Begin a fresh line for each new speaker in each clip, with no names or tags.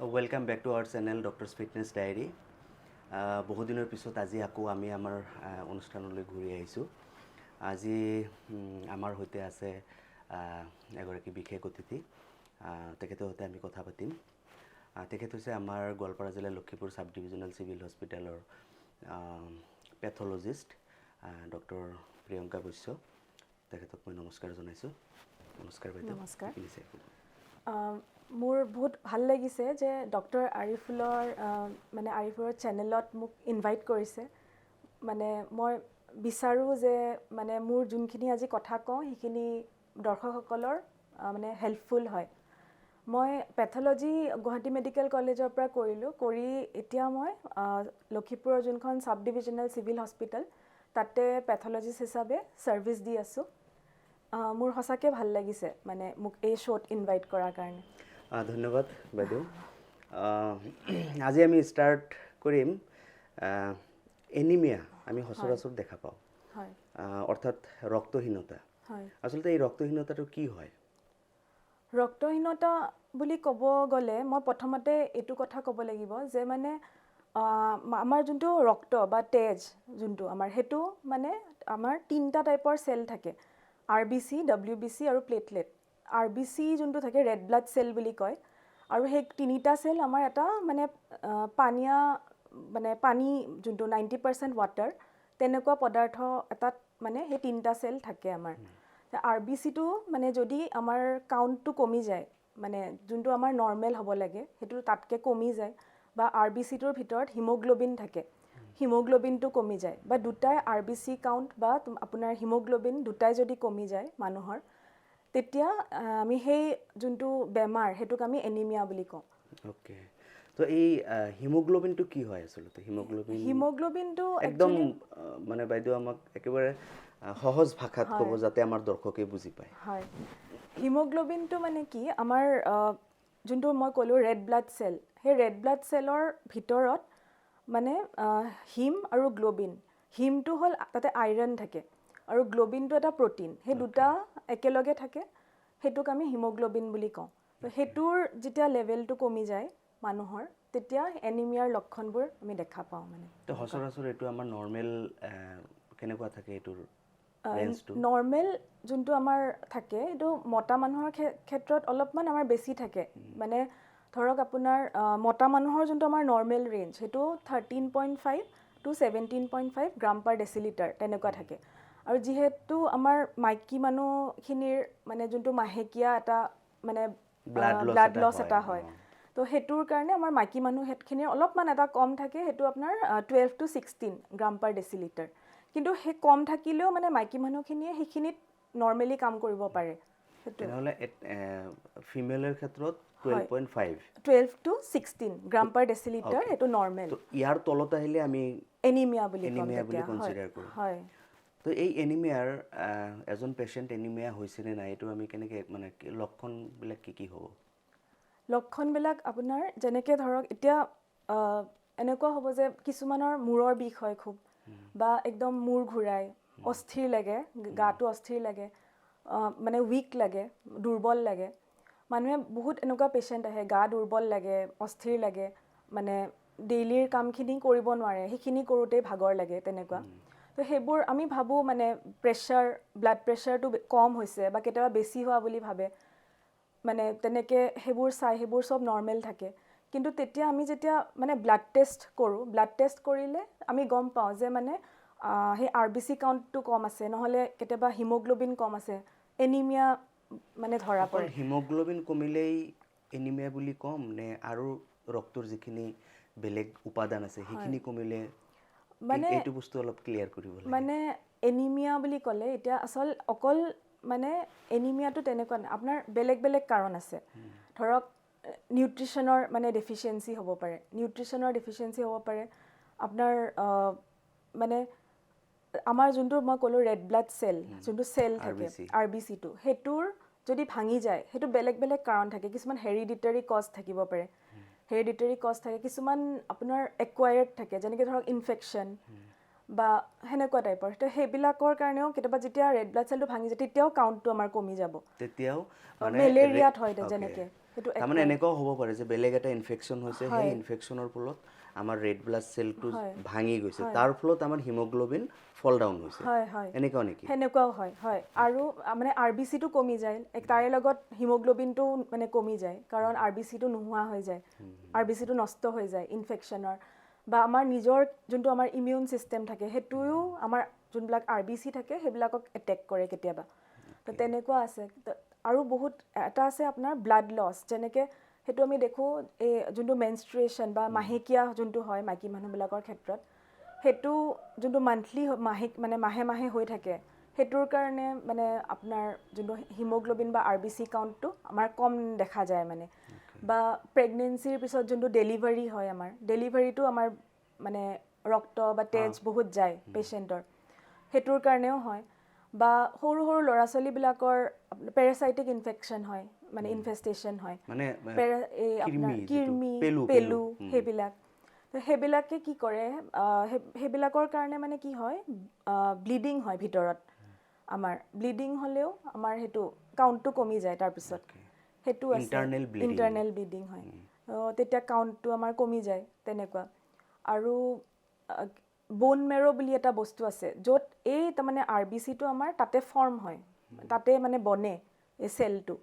Welcome back to our channel Doctor's Fitness Diary. বহু দিনৰ পিছত আজি আকৌ আমি আমাৰ অনুষ্ঠানলৈ ঘূৰি আহিছোঁ। আজি আমাৰ সৈতে আছে এগৰাকী বিশেষ অতিথি। তেখেতৰ সৈতে আমি কথা পাতিম। তেখেত হৈছে আমাৰ গোৱালপাৰা জিলাৰ লক্ষীপুৰ সাব ডিভিজনেল সিভিল হস্পিটেলৰ পেথলজিষ্ট ডক্টৰ প্ৰিয়ংকা বৈশ্য। তেখেতক মই নমস্কাৰ জনাইছোঁ। নমস্কাৰ বাইদেউ।
নমস্কাৰ। মোৰ বহুত ভাল লাগিছে যে ডক্টৰ আৰিফুলৰ মানে আৰিফুলৰ চেনেলত মোক ইনভাইট কৰিছে। মানে মই বিচাৰোঁ যে মানে মোৰ যোনখিনি আজি কথা কওঁ সেইখিনি দৰ্শকসকলৰ মানে হেল্পফুল হয়। মই পেথলজি গুৱাহাটী মেডিকেল কলেজৰ পৰা কৰিলোঁ। কৰি এতিয়া মই লক্ষীপুৰৰ যোনখন সাব ডিভিজনেল চিভিল হস্পিটেল তাতে পেথলজিষ্ট হিচাপে ছাৰ্ভিচ দি আছোঁ। মোৰ সঁচাকৈ ভাল লাগিছে মানে মোক এই শ্ব'ত ইনভাইট কৰাৰ কাৰণে।
ধন্যবাদ বাইদেউ। আজি আমি ষ্টাৰ্ট কৰিম এনিমিয়া। আমি সচৰাচৰ দেখা পাওঁ, অৰ্থাৎ ৰক্তহীনতা। আচলতে এই ৰক্তহীনতাটো কি হয়?
ৰক্তহীনতা বুলি ক'ব গ'লে মই প্ৰথমতে এইটো কথা ক'ব লাগিব যে মানে আমাৰ যোনটো ৰক্ত বা তেজ যোনটো আমাৰ সেইটো মানে আমাৰ 3টা টাইপৰ চেল থাকে। RBC, WBC আৰু প্লেটলেট। RBC যোনটো থাকে ৰেড ব্লাড চেল বুলি কয়, আৰু সেই 3টা চেল আমাৰ এটা মানে পানীয়া মানে পানী যোনটো 90% ৱাটাৰ তেনেকুৱা পদাৰ্থ এটাত মানে সেই 3টা চেল থাকে আমাৰ। RBCটো মানে যদি আমাৰ কাউণ্টটো কমি যায়, মানে যোনটো আমাৰ নৰ্মেল হ'ব লাগে সেইটো তাতকৈ কমি যায়, বা RBCটোৰ ভিতৰত হিমোগ্ল'বিন থাকে, হিমোগ্ল'বিনটো কমি যায়, বা দুটাই RBC কাউণ্ট বা আপোনাৰ হিমোগ্ল'বিন দুটাই যদি কমি যায় মানুহৰ, তেতিয়া আমি সেই যোনটো বেমাৰ সেইটোক আমি এনিমিয়া বুলি কওঁ।
ওকে। তো এই হিমোগ্ল'বিনটো কি হয় আচলতে?
হিমোগ্ল'বিনটো
একদম মানে বাইদেউ আমাক একেবাৰে সহজ ভাষাত ক'ব যাতে আমাৰ দৰ্শকে বুজি পায়।
হয়, হিমোগ্ল'বিনটো মানে কি আমাৰ যোনটো মই ক'লোঁ ৰেড ব্লাড চেল, সেই ৰেড ব্লাড চেলৰ ভিতৰত মানে হিম আৰু গ্ল'বিন। হিমটো হ'ল তাতে আইৰণ থাকে আৰু গ্ল'বিনটো এটা প্ৰ'টিন, সেই দুটা একেলগে থাকে, সেইটোক আমি হিমোগ্ল'বিন বুলি কওঁ। তো সেইটোৰ যেতিয়া লেভেলটো কমি যায় মানুহৰ, তেতিয়া এনিমিয়াৰ লক্ষণবোৰ আমি দেখা পাওঁ। মানে
তো সচৰাচৰ এইটো আমাৰ নৰ্মেল কেনেকুৱা থাকে এইটোৰ?
নৰ্মেল যোনটো আমাৰ থাকে সেইটো মতা মানুহৰ ক্ষেত্ৰত অলপমান আমাৰ বেছি থাকে। মানে ধৰক আপোনাৰ মতা মানুহৰ যোনটো আমাৰ নৰ্মেল ৰেঞ্জ সেইটো 13.5 to 17.5 গ্ৰাম পাৰ ডেচিলিটাৰ তেনেকুৱা থাকে। আৰু যিহেতু আমাৰ মাইকী মানুহখিনিৰ মানে যোনটো মাহেকীয়া এটা মানে ব্লাড লছ এটা হয়, তো সেইটোৰ কাৰণে আমাৰ মাইকী মানুহখিনিৰ অলপমান এটা কম থাকে, সেইটো আপোনাৰ 12 to 16 গ্ৰাম পাৰ ডেচিলিটাৰ। কিন্তু সেই কম থাকিলেও মানে মাইকী মানুহখিনিয়ে সেইখিনিত নৰ্মেলি কাম কৰিব পাৰে।
তেনেহ'লে ফিমেলৰ ক্ষেত্ৰত
12 to 16 গ্ৰাম পাৰ ডেচিলিটাৰ এইটো নৰ্মেল।
ইয়াৰ তলত আহিলে আমি
এনিমিয়া বুলি
কনচিডাৰ কৰোঁ।
হয়।
তো এই এনিমিয়াৰ এজন পেচেণ্ট এনিমিয়া হৈছেনে নাই এইটো আমি কেনেকৈ মানে লক্ষণবিলাক কি হ'ব?
লক্ষণবিলাক আপোনাৰ যেনেকৈ ধৰক এতিয়া এনেকুৱা হ'ব যে কিছুমানৰ মূৰৰ বিষ হয় খুব, বা একদম মূৰ ঘূৰাই, অস্থিৰ লাগে, গাটো অস্থিৰ লাগে, মানে উইক লাগে, দুৰ্বল লাগে। মানুহে বহুত এনেকুৱা পেচেণ্ট আহে গা দুৰ্বল লাগে, অস্থিৰ লাগে, মানে ডেইলিৰ কামখিনি কৰিব নোৱাৰে, সেইখিনি কৰোঁতেই ভাগৰ লাগে তেনেকুৱা। তো সেইবোৰ আমি ভাবোঁ মানে ব্লাড প্ৰেছাৰটো কম হৈছে বা কেতিয়াবা বেছি হোৱা বুলি ভাবে, মানে তেনেকৈ সেইবোৰ সেইবোৰ চব নৰ্মেল থাকে। কিন্তু তেতিয়া আমি যেতিয়া মানে ব্লাড টেষ্ট কৰোঁ, ব্লাড টেষ্ট কৰিলে আমি গম পাওঁ যে মানে সেই RBC কাউণ্টটো কম আছে, নহ'লে কেতিয়াবা হিমোগ্ল'বিন কম আছে, এনিমিয়া মানে ধৰা পৰে।
হিমোগ্ল'বিন কমিলেই এনিমিয়া বুলি ক'ম নে আৰু ৰক্তৰ যিখিনি বেলেগ উপাদান আছে সেইখিনি কমিলে? মানে এইটো বস্তু অলপ ক্লিয়াৰ কৰিব লাগে।
মানে এনিমিয়া বুলি ক'লে এতিয়া অকল মানে এনিমিয়াটো তেনেকুৱা নাই, আপোনাৰ বেলেগ বেলেগ কাৰণ আছে। ধৰক নিউট্ৰিশ্যনৰ মানে ডেফিচিয়েঞ্চি হ'ব পাৰে, আপোনাৰ মানে আমাৰ যোনটো মই ক'লোঁ ৰেড ব্লাড চেল, যোনটো চেল থাকে RBCটো, সেইটোৰ যদি ভাঙি যায় সেইটো বেলেগ বেলেগ কাৰণ থাকে। কিছুমান হেৰিডিটাৰী কজ থাকিব পাৰে, কিছুমান আপোনাৰ একুৱায়াৰ্ড থাকে, যেনেকৈ ধৰক ইনফেকশ্যন বা সেনেকুৱা টাইপৰ। তো সেইবিলাকৰ কাৰণেও কেতিয়াবা যেতিয়া ৰেড ব্লাড চেলটো ভাঙি যায় তেতিয়াও কাউণ্টটো আমাৰ কমি যাব।
তেতিয়াও
মেলেৰিয়াত হয় যেনেকৈ সেইটো
তাৰমানে এনেকুৱাও হ'ব পাৰে যে বেলেগ এটা ইনফেকশ্যন হৈছে, সেই ইনফেকশ্যনৰ ফলত আমাৰ ৰেড ব্লাড চেলটো ভাঙি গৈছে, তাৰ ফলত আমাৰ হিমোগ্লোবিন ফল ডাউন হৈছে,
হয় হয়
এনেকুৱা নেকি?
সেনেকুৱাও হয় হয়। আৰু মানে RBCটো কমি যায়, তাৰে লগত হিমোগ্লোবিনটো মানে কমি যায়, কাৰণ RBCটো নোহোৱা হৈ যায়, RBCটো নষ্ট হৈ যায় ইনফেকশ্যনৰ, বা আমাৰ নিজৰ যোনটো আমাৰ ইমিউন ছিষ্টেম থাকে সেইটোও আমাৰ যোনবিলাক RBC থাকে সেইবিলাকক এটেক কৰে কেতিয়াবা। তো তেনেকুৱা আছে। আৰু বহুত এটা আছে আপোনাৰ ব্লাড লছ, যেনেকৈ সেইটো আমি দেখোঁ এই যোনটো মেনষ্ট্ৰুৱেশ্যন বা মাহেকীয়া যোনটো হয় মাইকী মানুহবিলাকৰ ক্ষেত্ৰত, সেইটো যোনটো মান্থলি মানে মাহে মাহে হৈ থাকে, সেইটোৰ কাৰণে মানে আপোনাৰ যোনটো হিমোগ্লোবিন বা RBC কাউণ্টটো আমাৰ কম দেখা যায় মানে। বা প্ৰেগনেঞ্চিৰ পিছত যোনটো ডেলিভাৰী হয়, আমাৰ ডেলিভাৰীটো আমাৰ মানে ৰক্ত বা তেজ বহুত যায় পেচেণ্টৰ, সেইটোৰ কাৰণেও হয়। বা সৰু সৰু ল'ৰা ছোৱালীবিলাকৰ পেৰাচাইটিক ইনফেকশ্যন হয়, মানে ইনফেষ্টেশ্যন হয়,
মানে
এই আপোনাৰ কৃমি,
পেলু
পেলু সেইবিলাক। তো সেইবিলাকে কি কৰে, সেইবিলাকৰ কাৰণে মানে কি হয়, ব্লিডিং হয় ভিতৰত। আমাৰ ব্লিডিং হ'লেও আমাৰ সেইটো কাউণ্টটো কমি যায় তাৰপিছত, সেইটো আছে ইণ্টাৰনেল ব্লিডিং হয়, তেতিয়া কাউণ্টটো আমাৰ কমি যায় তেনেকুৱা। আৰু বোন মেৰ' বুলি এটা বস্তু আছে, য'ত এই তাৰমানে RBCটো আমাৰ তাতে ফৰ্ম হয়, তাতে মানে বনে এই চেলটো।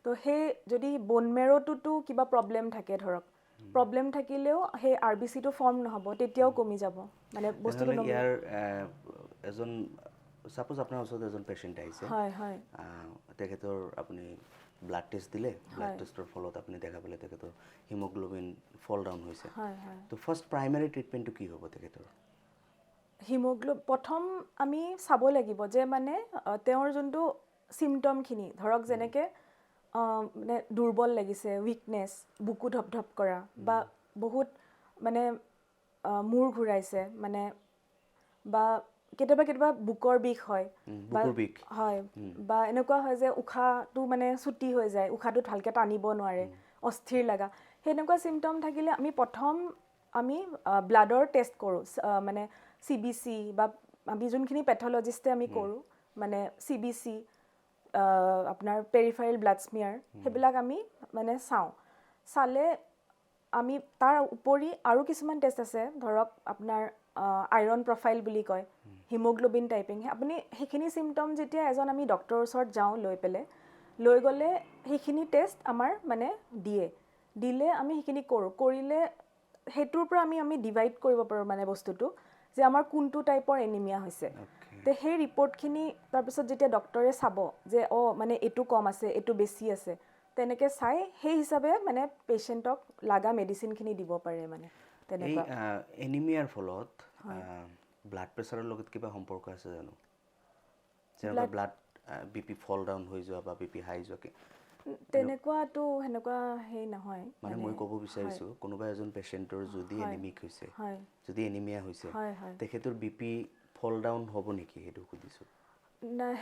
তো সেই যদি বোন মেৰ'টোতো কিবা প্ৰব্লেম থাকে ধৰক, প্ৰব্লেম থাকিলেও সেই RBCটো ফৰ্ম নহ'ব, তেতিয়াও কমি যাব মানে বস্তুটো।
ইয়াৰ এজন ছাপ'জ আপোনাৰ ওচৰত এজন পেচেণ্ট আহিছে,
হয় হয়
তেখেতৰ আপুনি ব্লাড টেষ্ট দিলে, ব্লাড টেষ্টৰ ফলত আপুনি দেখা পালে তেখেতৰ হিমোগ্লোবিন ফল ডাউন হৈছে, তো ফাৰ্ষ্ট প্ৰাইমেৰী ট্ৰিটমেণ্টটো কি হ'ব তেখেতৰ?
প্ৰথম আমি চাব লাগিব যে মানে তেওঁৰ যোনটো চিমটমখিনি, ধৰক যেনেকৈ মানে দুৰ্বল লাগিছে, উইকনেছ, বুকু ধপধপ কৰা, বা বহুত মানে মূৰ ঘূৰাইছে মানে, বা কেতিয়াবা কেতিয়াবা বুকৰ বিষ হয়, হয়, বা এনেকুৱা হয় যে উশাহটো মানে চুটি হৈ যায়, উশাহটো ভালকৈ টানিব নোৱাৰে, অস্থিৰ লগা, সেনেকুৱা চিমটম থাকিলে আমি প্ৰথম ব্লাডৰ টেষ্ট কৰোঁ, মানে CBC, বা আমি যোনখিনি পেথলজিষ্টে আমি কৰোঁ, মানে CBC, আপোনাৰ পেৰিফেৰেল ব্লাড স্মিয়াৰ, সেইবিলাক আমি মানে চালে আমি তাৰ উপৰি আৰু কিছুমান টেষ্ট আছে, ধৰক আপোনাৰ আইৰণ প্ৰফাইল বুলি কয়, হিমোগ্লোবিন টাইপিং। আপুনি সেইখিনি চিমটম যেতিয়া এজন আমি ডক্টৰৰ ওচৰত যাওঁ লৈ গ'লে সেইখিনি টেষ্ট আমাৰ মানে দিলে আমি সেইখিনি কৰিলে সেইটোৰ পৰা আমি ডিভাইড কৰিব পাৰোঁ মানে বস্তুটো, যে আমাৰ কোনটো টাইপৰ এনিমিয়া হৈছে। তো সেই ৰিপৰ্টখিনি তাৰপিছত যেতিয়া ডক্টৰে চাব যে মানে এইটো কম আছে, এইটো বেছি আছে, তেনেকৈ চাই সেই হিচাপে মানে পেচেণ্টক লাগা মেডিচিনখিনি দিব পাৰে মানে তেনেকুৱা।
এনিমিয়াৰ ফলত ব্লাড প্ৰেছাৰৰ লগত কিবা সম্পৰ্ক আছে জানো? যেনেকুৱা ব্লাড BP ফল ডাউন হৈ যোৱা বা BP হাই যোৱাকৈ
তেনেকুৱাটো সেনেকুৱা হেৰি নহয়।
মানে মই ক'ব বিচাৰিছোঁ, কোনোবা এজন পেচেণ্টৰ যদি এনিমিক হৈছে, যদি এনিমিয়া হৈছে, তেখেতৰ BP ফল ডাউন হ'ব নেকি, সেইটো সুধিছোঁ।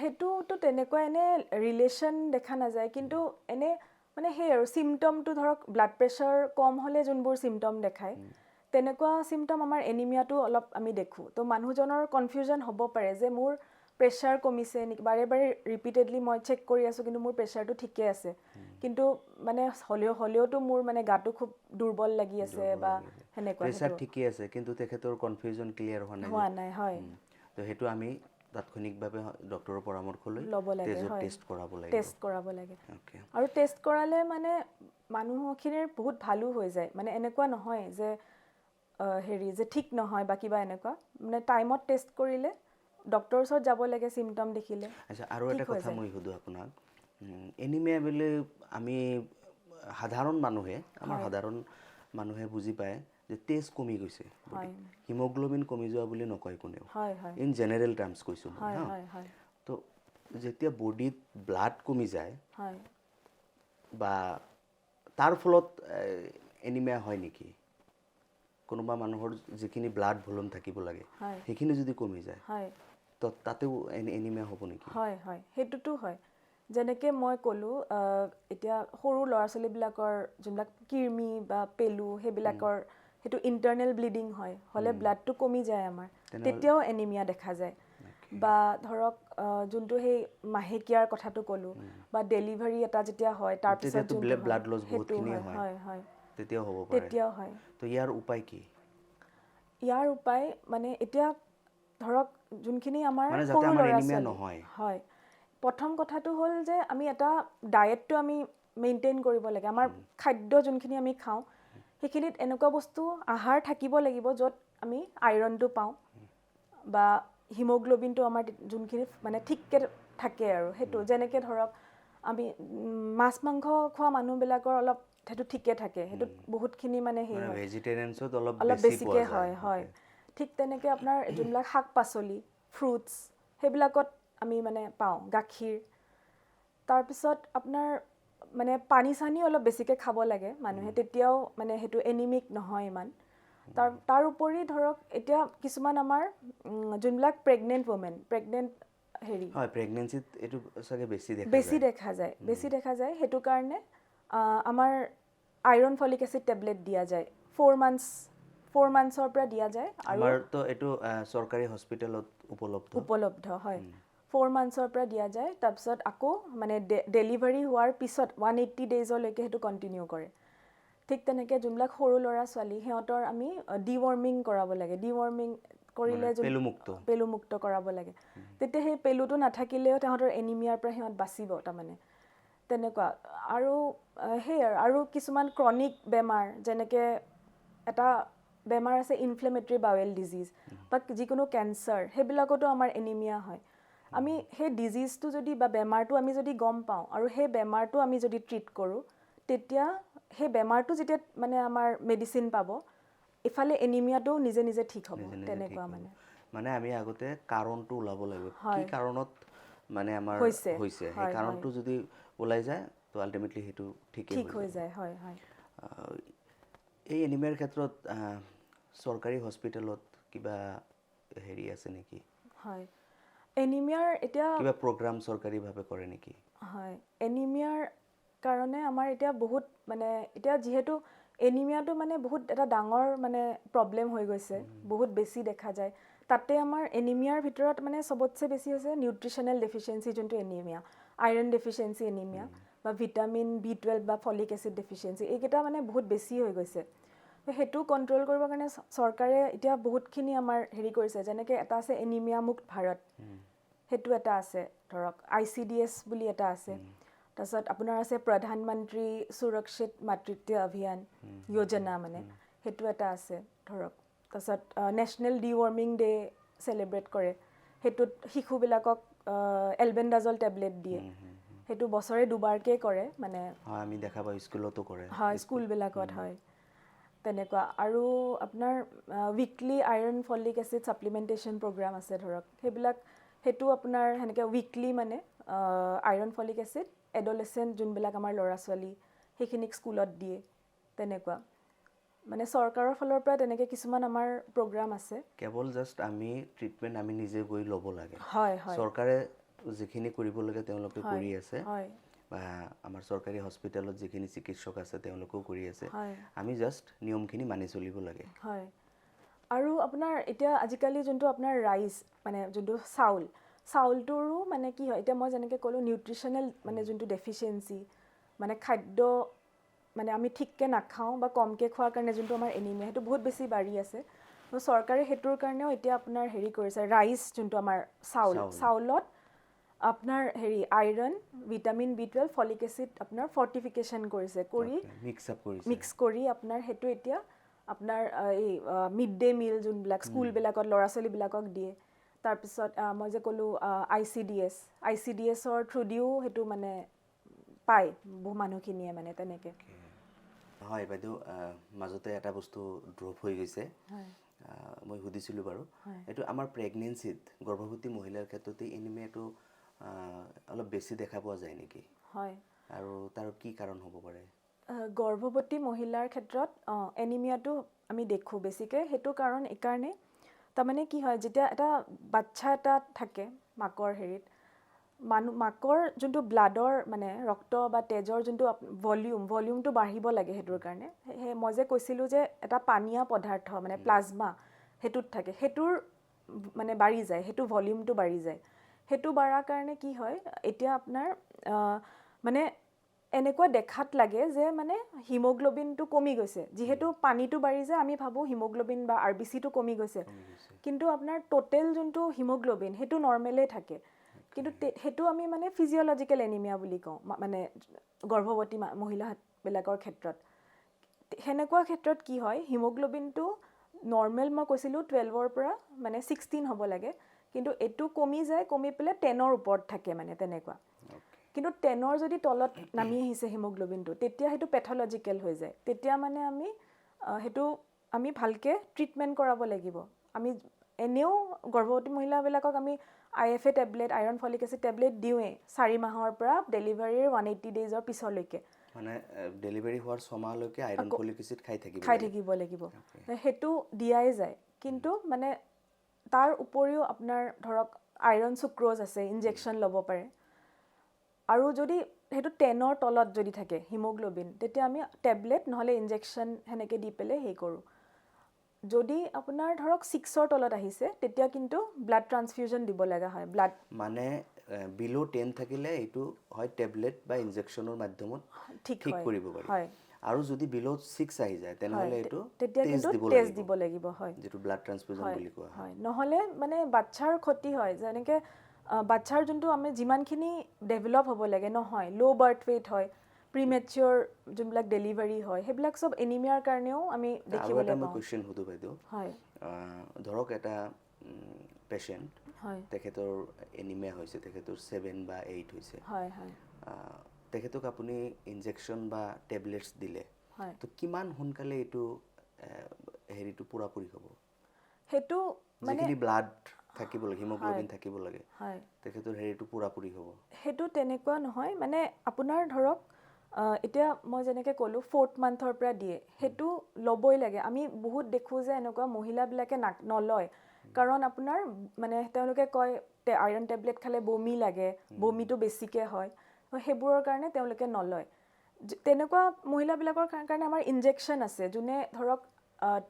সেইটোতো তেনেকুৱা এনে ৰিলেশ্যন দেখা নাযায়, কিন্তু এনে মানে সেই আৰু চিমটমটো ধৰক ব্লাড প্ৰেছাৰ কম হ'লে যোনবোৰ চিমটম দেখায়, তেনেকুৱা চিমটম আমাৰ এনিমিয়াটো অলপ আমি দেখোঁ। তো মানুহজনৰ কনফিউজন হ'ব পাৰে যে মোৰ প্ৰেছাৰ কমিছে নেকি, বাৰে বাৰে ৰিপিটেডলি মই চেক কৰি আছোঁ কিন্তু মোৰ প্ৰেছাৰটো ঠিকে আছে, কিন্তু মানে হ'লেওতো মোৰ মানে গাটো খুব দুৰ্বল লাগি আছে বা সেনেকুৱা।
প্ৰেছাৰ ঠিকে আছে কিন্তু তেখেতৰ কনফিউজন ক্লিয়াৰ হোৱা নাই।
হয়,
তো সেইটো আমি তাৎক্ষণিকভাৱে ডক্টৰৰ পৰামৰ্শ লৈ
ল'ব লাগে,
টেষ্ট কৰাব লাগে।
আৰু টেষ্ট কৰালে মানে মানুহখিনিৰ বহুত ভালো হৈ যায়, মানে এনেকুৱা নহয় যে যে ঠিক নহয় বা কিবা এনেকুৱা, মানে টাইমত টেষ্ট কৰিলে ডক্টৰৰ ওচৰত যাব লাগে চিমটম দেখিলে।
আচ্ছা, আৰু এটা কথা মই সোধোঁ আপোনাক, এনিমিয়া বুলি আমি সাধাৰণ মানুহে বুজি পায় যে তেজ কমি গৈছে, হিমোগ্লোবিন কমি যোৱা বুলি নকয় কোনেও, ইন জেনেৰেল টাৰ্মছ কৈছোঁ মই। তো যেতিয়া বডিত ব্লাড কমি যায় বা তাৰ ফলত এনিমিয়া হয় নেকি? কোনোবা মানুহৰ যিখিনি ব্লাড ভলিউম থাকিব লাগে সেইখিনি যদি কমি যায়, তো তাতেও এনিমিয়া হ'ব নেকি?
হয়, সেইটোতো হয়। যেনেকৈ মই ক'লোঁ, এতিয়া সৰু ল'ৰা ছোৱালীবিলাকৰ যোনবিলাক কৃমি বা পেলু, সেইবিলাকৰ সেইটো ইণ্টাৰনেল ব্লিডিং হ'লে ব্লাডটো কমি যায় আমাৰ, তেতিয়াও এনিমিয়া দেখা যায়। বা ধৰক যোনটো সেই মাহেকীয়াৰ কথাটো ক'লোঁ বা ডেলিভাৰী এটা যেতিয়া হয় তাৰপিছত
তেতিয়াতো
যোনটো
ব্লাড লছ
সেইটো
বহুতখিনি
হয়
হয়
হয় হয়
তেতিয়াও হ'ব পাৰে
তেতিয়াও হয়
তো ইয়াৰ উপায় কি
ইয়াৰ উপায় মানে এতিয়া ধৰক যোনখিনি আমাৰ
মানে যাতে
সৰু
আমাৰ
ল'ৰা
এনিমিয়া
ছোৱালী
নহয়
হয় প্ৰথম কথাটো হ'ল যে আমি এটা ডায়েটটো আমি মেইনটেইন কৰিব লাগে আমাৰ খাদ্য যোনখিনি আমি খাওঁ সেইখিনিত এনেকুৱা বস্তু আহাৰ থাকিব লাগিব য'ত আমি আইৰণটো পাওঁ বা হিমোগ্ল'বিনটো আমাৰ যোনখিনি মানে ঠিককৈ থাকে আৰু সেইটো যেনেকৈ ধৰক আমি মাছ মাংস খোৱা মানুহবিলাকৰ অলপ সেইটো ঠিকে থাকে সেইটোত বহুতখিনি মানে হেৰি হয়
ভেজিটেৰিয়ানছত
অলপ
বেছি পোৱা
বেছিকৈ
যায়
হয় ঠিক তেনেকৈ আপোনাৰ যোনবিলাক শাক পাচলি ফ্ৰুটছ সেইবিলাকত আমি মানে পাওঁ গাখীৰ তাৰপিছত আপোনাৰ মানে পানী চানীও অলপ বেছিকৈ খাব লাগে মানুহে তেতিয়াও মানে সেইটো এনিমিক নহয় ইমান তাৰ উপৰি ধৰক এতিয়া কিছুমান আমাৰ যোনবিলাক প্ৰেগনেণ্ট হেৰি
হয় প্ৰেগনেন্সিত এইটো চাগে বেছি
দেখা যায় সেইটো কাৰণে আমাৰ আইৰণ ফলিক এচিড টেবলেট দিয়া যায় 4 মান্থছৰ পৰা দিয়া যায় আৰু
আমাৰতো এইটো চৰকাৰী হস্পিটেলত
উপলব্ধ হয় 4 মান্থছৰ পৰা দিয়া যায় তাৰপিছত আকৌ মানে ডেলিভাৰী হোৱাৰ পিছত 180 ডেইজলৈকে সেইটো কণ্টিনিউ কৰে ঠিক তেনেকৈ যোনবিলাক সৰু ল'ৰা ছোৱালী সিহঁতৰ আমি ডিৱৰ্মিং কৰাব লাগে ডিৱৰ্মিং কৰিলে পেলুমুক্ত কৰাব লাগে তেতিয়া সেই পেলুটো নাথাকিলেও তাহাঁতৰ এনিমিয়াৰ পৰা সিহঁত বাচিব তাৰমানে তেনেকুৱা আৰু আৰু কিছুমান ক্ৰনিক বেমাৰ যেনেকৈ এটা বেমাৰ আছে ইনফ্লেমেটৰী বাৱেল ডিজিজ বা যিকোনো কেঞ্চাৰ সেইবিলাকতো আমাৰ এনিমিয়া হয় আমি সেই ডিজিজটো যদি বা বেমাৰটো আমি যদি গম পাওঁ আৰু সেই বেমাৰটো আমি যদি ট্ৰিট কৰোঁ তেতিয়া সেই বেমাৰটো যেতিয়া মানে আমাৰ মেডিচিন পাব ইফালে এনিমিয়াটো নিজে নিজে ঠিক হ'ব তেনেকুৱা
মানে আমি আগতে কাৰণটো ওলাব লাগিব কি কাৰণত মানে আমাৰ হৈছে সেই কাৰণটো যদি ওলাই যায় তো আল্টিমেটলি সেইটো ঠিক হৈ যায়
হয় হয়
এই এনিমিয়াৰ ক্ষেত্ৰত চৰকাৰী হস্পিটেলত কিবা হেৰি আছে নেকি
হয় এনিমিয়াৰ এতিয়া
কিবা প্ৰগ্ৰাম চৰকাৰীভাৱে কৰে নেকি
হয় এনিমিয়াৰ কাৰণে আমাৰ এতিয়া বহুত মানে এতিয়া যিহেতু এনিমিয়াটো মানে বহুত এটা ডাঙৰ মানে প্ৰব্লেম হৈ গৈছে বহুত বেছি দেখা যায় তাতে আমাৰ এনিমিয়াৰ ভিতৰত মানে চবতছে বেছি হৈছে নিউট্ৰিশ্যনেল ডেফিচিয়েঞ্চি যোনটো এনিমিয়া আইৰণ ডেফিচিয়েঞ্চি এনিমিয়া বা ভিটামিন B12 বা ফলিক এচিড ডেফিচিয়েঞ্চি এইকেইটা মানে বহুত বেছি হৈ গৈছে সেইটো কণ্ট্ৰল কৰিবৰ কাৰণে চৰকাৰে এতিয়া বহুতখিনি আমাৰ হেৰি কৰিছে যেনেকৈ এটা আছে এনিমিয়া মুক্ত ভাৰত সেইটো এটা আছে ধৰক ICDS বুলি এটা আছে তাৰপিছত আপোনাৰ আছে প্ৰধানমন্ত্ৰী সুৰক্ষিত মাতৃত্ব অভিযান যোজনা মানে সেইটো এটা আছে ধৰক তাৰপিছত নেশ্যনেল ডিৱৰ্মিং ডে চেলিব্ৰেট কৰে সেইটোত শিশুবিলাকক এলবেণ্ডাজল টেবলেট দিয়ে সেইটো বছৰে দুবাৰকৈ কৰে মানে
আমি দেখা পাওঁ স্কুলতো কৰে
হয় স্কুলবিলাকত হয় তেনেকুৱা আৰু আপোনাৰ weekly iron folic acid supplementation program আছে ধৰক সেইটো আপোনাৰ সেনেকৈ উইকলি মানে আইৰণ ফলিক এচিড এডলেচেণ্ট যোনবিলাক আমাৰ ল'ৰা ছোৱালী সেইখিনিক স্কুলত দিয়ে তেনেকুৱা মানে চৰকাৰৰ ফালৰ পৰা তেনেকৈ কিছুমান আমাৰ প্ৰগ্ৰাম আছে
কেৱল জাষ্ট আমি ট্ৰিটমেণ্ট আমি নিজে গৈ ল'ব লাগে
হয়
চৰকাৰে যিখিনি কৰিব লাগে তেওঁলোকে কৰি আছে
হয়
বা আমাৰ চৰকাৰী হস্পিটেলত যিখিনি চিকিৎসক আছে তেওঁলোকেও কৰি আছে
হয়
আমি জাষ্ট নিয়মখিনি মানি চলিব লাগে
হয় আৰু আপোনাৰ এতিয়া আজিকালি যোনটো আপোনাৰ ৰাইচ মানে যোনটো চাউলটোৰো মানে কি হয় এতিয়া মই যেনেকৈ ক'লোঁ নিউট্ৰিশ্যনেল মানে যোনটো ডেফিচিয়েঞ্চি মানে খাদ্য মানে আমি ঠিককৈ নাখাওঁ বা কমকৈ খোৱাৰ কাৰণে যোনটো আমাৰ এনিমিয়া সেইটো বহুত বেছি বাঢ়ি আছে চৰকাৰে সেইটোৰ কাৰণেও এতিয়া আপোনাৰ হেৰি কৰিছে ৰাইচ যোনটো আমাৰ চাউলত আপোনাৰ iron vitamin B12 folic acid আপোনাৰ ফৰ্টিফিকেশ্যন কৰিছে মিক্স কৰি আপোনাৰ সেইটো এতিয়া আপোনাৰ এই মিড ডে মিল যোনবিলাক স্কুলবিলাকত ল'ৰা ছোৱালীবিলাকক দিয়ে তাৰপিছত মই যে ক'লোঁ ICDSৰ থ্ৰুদিও সেইটো মানে পায় বহু মানুহখিনিয়ে মানে তেনেকৈ
হয় বাইদেউ মাজতে এটা বস্তু ড্ৰপ হৈ গৈছে মই সুধিছিলোঁ বাৰু এইটো আমাৰ প্ৰেগনেন্সিত গৰ্ভৱতী মহিলাৰ ক্ষেত্ৰতে এনিমিয়াটো অলপ বেছি দেখা পোৱা যায় নেকি
হয়
আৰু তাৰ কি কাৰণ হ'ব পাৰে
গৰ্ভৱতী মহিলাৰ ক্ষেত্ৰত এনিমিয়াটো আমি দেখোঁ বেছিকৈ সেইটো কাৰণ এইকাৰণে তাৰমানে কি হয় যেতিয়া এটা বাচ্ছা এটা থাকে মাকৰ হেৰিত মাকৰ যোনটো ব্লাডৰ মানে ৰক্ত বা তেজৰ যোনটো ভলিউমটো বাঢ়িব লাগে সেইটোৰ কাৰণে মই যে কৈছিলোঁ যে এটা পানীয়া পদাৰ্থ মানে প্লাজমা সেইটোত থাকে সেইটোৰ মানে বাঢ়ি যায়, সেইটো ভলিউমটো বাঢ়ি যায়। সেইটো বাঢ়াৰ কাৰণে কি হয়, এতিয়া আপোনাৰ মানে এনেকুৱা দেখাত লাগে যে মানে হিমোগ্ল'বিনটো কমি গৈছে। যিহেতু পানীটো বাঢ়ি যায়, আমি ভাবোঁ হিমোগ্ল'বিন বা RBCটো কমি গৈছে। কিন্তু আপোনাৰ টোটেল যোনটো হিমোগ্ল'বিন সেইটো নৰ্মেলেই থাকে। কিন্তু সেইটো আমি মানে ফিজিঅ'লজিকেল এনিমিয়া বুলি কওঁ, মানে গৰ্ভৱতী মহিলাবিলাকৰ ক্ষেত্ৰত। সেনেকুৱা ক্ষেত্ৰত কি হয়, হিমোগ্ল'বিনটো নৰ্মেল মই কৈছিলোঁ 12ৰ পৰা মানে 16 হ'ব লাগে, কিন্তু এইটো কমি যায়, কমি পেলাই 10ৰ ওপৰত থাকে মানে তেনেকুৱা। কিন্তু 10ৰ যদি তলত নামি আহিছে হিমোগ্ল'বিনটো, তেতিয়া সেইটো পেথলজিকেল হৈ যায়। তেতিয়া মানে সেইটো আমি ভালকৈ ট্ৰিটমেণ্ট কৰাব লাগিব। আমি এনেও গৰ্ভৱতী মহিলাবিলাকক আমি IFA tablet, iron folic acid tablet দিওঁৱেই 4 মাহৰ পৰা ডেলিভাৰীৰ 180 ডেইজৰ পিছলৈকে।
মানে ডেলিভাৰী হোৱাৰ 6 মাহলৈকে আইৰণ ফলিক এচিড খাই
থাকিব লাগিব। সেইটো দিয়াই যায়। কিন্তু মানে তাৰ উপৰিও আপোনাৰ ধৰক আইৰণ চুক্ৰ'জ আছে, ইনজেকশ্যন ল'ব পাৰে। আৰু যদি সেইটো 10ৰ তলত যদি থাকে হিমোগ্ল'বিন, তেতিয়া আমি টেবলেট নহ'লে ইনজেকশ্যন সেনেকৈ দি পেলাই হেৰি কৰোঁ। যদি আপোনাৰ ধৰক 6ৰ তলত আহিছে, তেতিয়া কিন্তু ব্লাড ট্ৰান্সফিউজন দিব লগা হয়।
মানে বিল' 10 থাকিলে এইটো হয় টেবলেট বা ইনজেকশ্যনৰ মাধ্যমত ঠিক কৰিব পাৰি।
হয়।
আৰু যদি বিল' 6 আহি যায় তেনেহ'লে এইটো
তেতিয়া কিন্তু টেষ্ট দিব লাগিব, হয়,
যিটো ব্লাড ট্ৰান্সফিউজন বুলি কোৱা হয়।
হয়, নহ'লে মানে বাচ্ছাৰ ক্ষতি হয়। যেনেকৈ বাচ্ছাৰ যোনটো আমি যিমানখিনি ডেভেলপ হ'ব লাগে নহয়, ল' বাৰ্থ ৱেইট হয়, প্ৰিমেচিয়ৰ যোনবিলাক ডেলিভাৰী হয়, সেইবিলাক চব এনিমিয়াৰ কাৰণেও আমি দেখিবলৈ পাওঁ।
মই কুৱেশ্যন সুধো বাইদেউ,
হয়,
ধৰক এটা পেচেণ্ট,
হয়,
তেখেতৰ এনিমিয়া হৈছে, তেখেতৰ 7 বা 8 হৈছে,
হয়, হয়,
তেখেতক আপুনি ইনজেকশ্যন বা টেবলেটছ দিলে,
হয়,
তো কিমান সোনকালে এইটো হেৰিটো পূৰাপূৰি হ'ব?
সেইটো মানে
যিখিনি ব্লাড থাকিব লাগে, হিমোগ্ল'বিন থাকিব লাগে,
হয়,
তেখেতৰ হেৰিটো পূৰাপূৰি হ'ব?
সেইটো তেনেকুৱা নহয়। মানে আপোনাৰ ধৰক এতিয়া মই যেনেকৈ ক'লোঁ 4th মান্থৰ পৰা দিয়ে, সেইটো ল'বই লাগে। আমি বহুত দেখোঁ যে এনেকুৱা মহিলাবিলাকে নলয়, কাৰণ আপোনাৰ মানে তেওঁলোকে কয় আইৰণ টেবলেট খালে বমি লাগে, বমিটো বেছিকৈ হয়, সেইবোৰৰ কাৰণে তেওঁলোকে নলয়। তেনেকুৱা মহিলাবিলাকৰ কাৰণে আমাৰ ইনজেকশ্যন আছে, যোনে ধৰক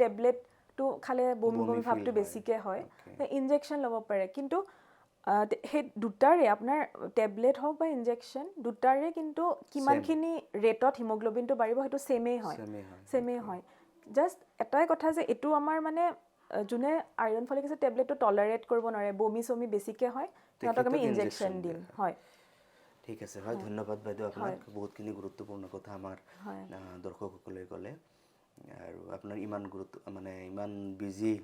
টেবলেটটো খালে বমি ভাৱটো বেছিকৈ হয়, ইনজেকশ্যন ল'ব পাৰে। কিন্তু সেই দুটাৰে আপোনাৰ টেবলেট হওক বা ইনজেকশ্যন, দুটাৰে কিন্তু কিমানখিনি ৰেটত হিমোগ্ল'বিনটো বাঢ়িব সেইটো ছেমেই হয়। জাষ্ট এটাই কথা যে এইটো আমাৰ মানে যোনে আইৰণ ফলিক এচিড টেবলেটটো টলাৰেট কৰিব নোৱাৰে, বমি চমি বেছিকৈ হয়, সিহঁতক আমি ইনজেকশ্যন দিম। হয়,
ঠিক আছে, হয়, ধন্যবাদ বাইদেউ আপোনাক। বহুতখিনি গুৰুত্বপূৰ্ণ কথা আমাৰ দৰ্শকসকলে ক'লে। আৰু আপোনাৰ ইমান ইমান বিজি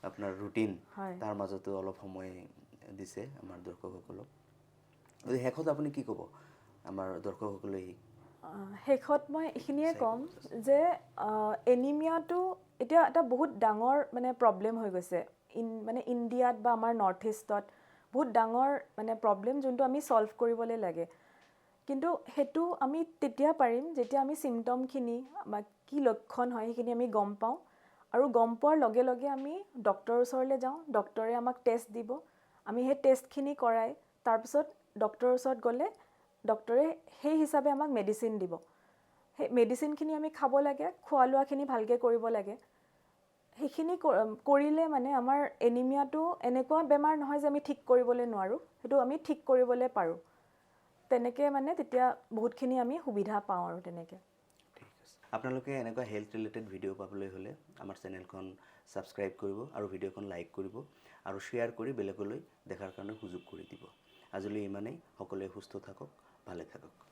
আপোনাৰ ৰুটিন, তাৰ মাজতো অলপ সময় দিছে আমাৰ দৰ্শকসকলক। শেষত আপুনি কি ক'ব আমাৰ দৰ্শকসকলে?
শেষত মই এইখিনিয়ে ক'ম যে এনিমিয়াটো এতিয়া এটা বহুত ডাঙৰ মানে প্ৰব্লেম হৈ গৈছে মানে ইণ্ডিয়াত বা আমাৰ নৰ্থ ইষ্টত বহুত ডাঙৰ মানে প্ৰব্লেম, যোনটো আমি ছল্ভ কৰিবলৈ লাগে। কিন্তু সেইটো আমি তেতিয়া পাৰিম যেতিয়া আমি চিমটমখিনি বা কি লক্ষণ হয় সেইখিনি আমি গম পাওঁ, আৰু গম পোৱাৰ লগে লগে আমি ডক্টৰৰ ওচৰলৈ যাওঁ, ডক্টৰে আমাক টেষ্ট দিব, আমি সেই টেষ্টখিনি কৰাই তাৰপিছত ডক্টৰৰ ওচৰত গ'লে ডক্টৰে সেই হিচাপে আমাক মেডিচিন দিব। সেই মেডিচিনখিনি আমি খাব লাগে, খোৱা লোৱাখিনি ভালকৈ কৰিব লাগে। সেইখিনি কৰিলে মানে আমাৰ এনিমিয়াটো এনেকুৱা বেমাৰ নহয় যে আমি ঠিক কৰিবলৈ নোৱাৰোঁ, সেইটো আমি ঠিক কৰিবলৈ পাৰোঁ। তেনেকৈ মানে তেতিয়া বহুতখিনি আমি সুবিধা পাওঁ আৰু তেনেকৈ।
ঠিক আছে, আপোনালোকে এনেকুৱা হেল্থ ৰিলেটেড ভিডিঅ' পাবলৈ হ'লে আমাৰ চেনেলখন ছাবস্ক্ৰাইব কৰিব আৰু ভিডিঅ'খন লাইক কৰিব আৰু শ্বেয়াৰ কৰি বেলেগলৈ দেখাৰ কাৰণে সুযোগ কৰি দিব। আজিলৈ ইমানেই। সকলোৱে সুস্থ থাকক, ভালে থাকক।